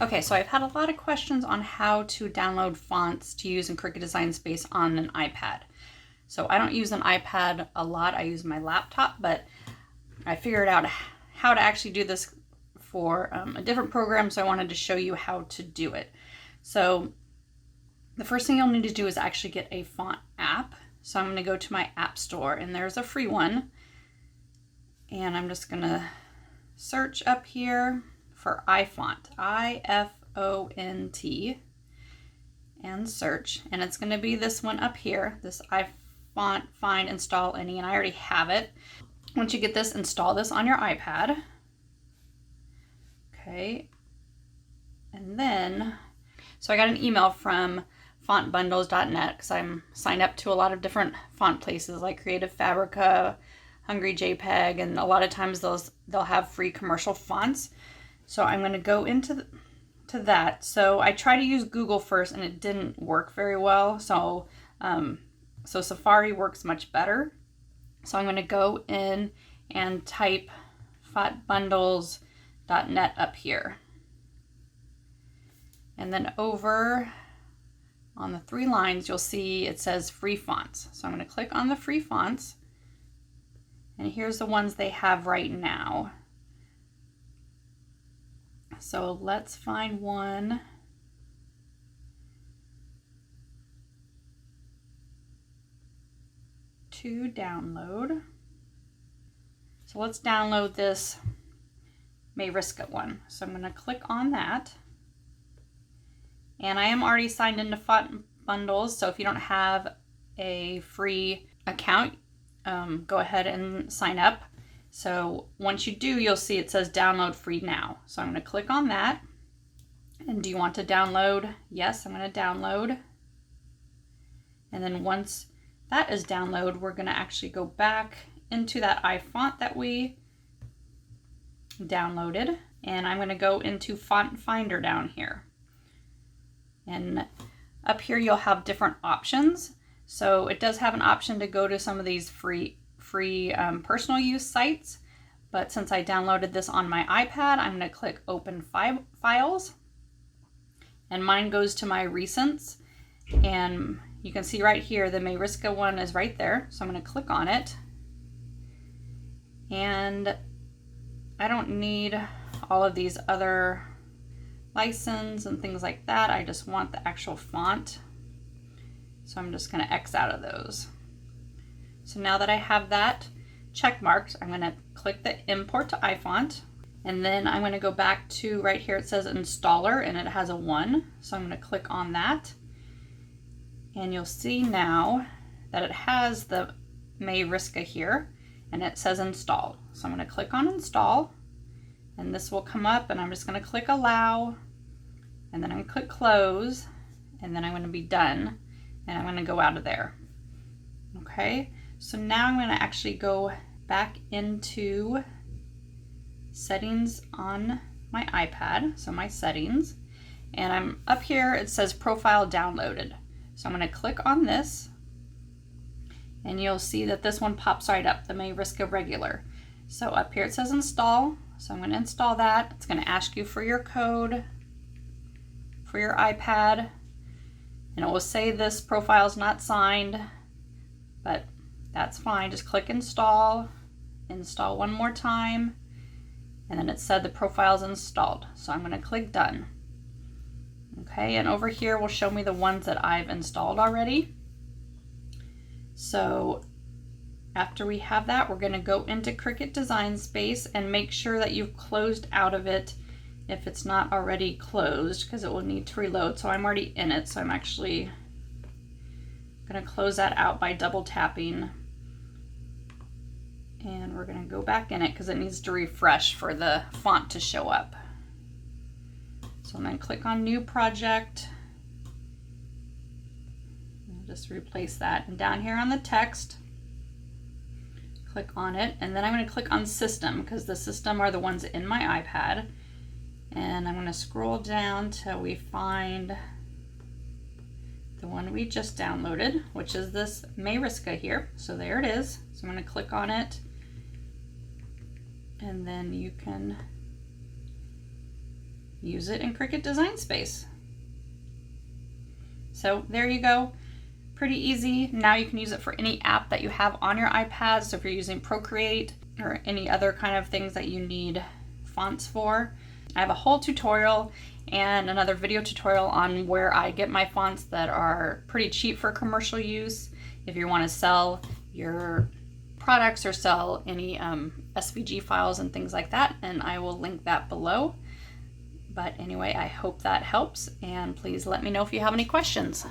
Okay, so I've had a lot of questions on how to download fonts to use in Cricut Design Space on an iPad. So I don't use an iPad a lot, I use my laptop, but I figured out how to actually do this for a different program, so I wanted to show you how to do it. So the first thing you'll need to do is actually get a font app. So I'm going to go to my app store, and there's a free one. And I'm just going to search up here for iFont, I-F-O-N-T, and search. And it's going to be this one up here, this iFont Find Install Any, and I already have it. Once you get this, install this on your iPad. Okay. And then, so I got an email from fontbundles.net because I'm signed up to a lot of different font places like Creative Fabrica, Hungry JPEG, and a lot of times they'll have free commercial fonts. So I'm going to go into that. So I tried to use Google first and it didn't work very well. So Safari works much better. So I'm going to go in and type fontbundles.net up here. And then over on the 3 lines, you'll see it says free fonts. So I'm going to click on the free fonts. And here's the ones they have right now. So let's find one. To download. So let's download this Mayriska one. So I'm going to click on that. And I am already signed into Font Bundles, so if you don't have a free account, go ahead and sign up. So once you do, you'll see it says download free now. So I'm going to click on that. And do you want to download? Yes, I'm going to download. And then once that is download, we're going to actually go back into that iFont that we downloaded. And I'm going to go into Font Finder down here. And up here you'll have different options. So it does have an option to go to some of these free personal use sites, but since I downloaded this on my iPad, I'm going to click Open Files, and mine goes to my recents, and you can see right here the Mayriska one is right there, so I'm going to click on it, and I don't need all of these other license and things like that. I just want the actual font, so I'm just going to X out of those. So now that I have that check marked, I'm going to click the Import to iFont, and then I'm going to go back to right here. It says Installer, and it has a 1, so I'm going to click on that, and you'll see now that it has the Mayriska here, and it says Install. So I'm going to click on Install, and this will come up, and I'm just going to click Allow, and then I'm going to click Close, and then I'm going to be done, and I'm going to go out of there. Okay. So now I'm going to actually go back into settings on my iPad, so my settings, and I'm up here, it says profile downloaded. So I'm going to click on this, and you'll see that this one pops right up, the Mayriska regular. So up here it says install, so I'm going to install that. It's going to ask you for your code for your iPad, and it will say this profile is not signed, but that's fine. Just click install, install one more time, and then it said the profile is installed. So I'm going to click done. Okay, and over here will show me the ones that I've installed already. So after we have that, we're going to go into Cricut Design Space and make sure that you've closed out of it if it's not already closed, because it will need to reload. So I'm already in it, so I'm actually going to close that out by double tapping, and we're going to go back in it because it needs to refresh for the font to show up. So I'm going to click on New Project, and just replace that, and down here on the text, click on it, and then I'm going to click on System because the system are the ones in my iPad, and I'm going to scroll down till we find the one we just downloaded, which is this Mayriska here. So there it is. So I'm going to click on it, and then you can use it in Cricut Design Space. So there you go. Pretty easy. Now you can use it for any app that you have on your iPad. So if you're using Procreate or any other kind of things that you need fonts for. I have a whole tutorial and another video tutorial on where I get my fonts that are pretty cheap for commercial use. If you want to sell your products or sell any SVG files and things like that, and I will link that below. But anyway, I hope that helps, and please let me know if you have any questions.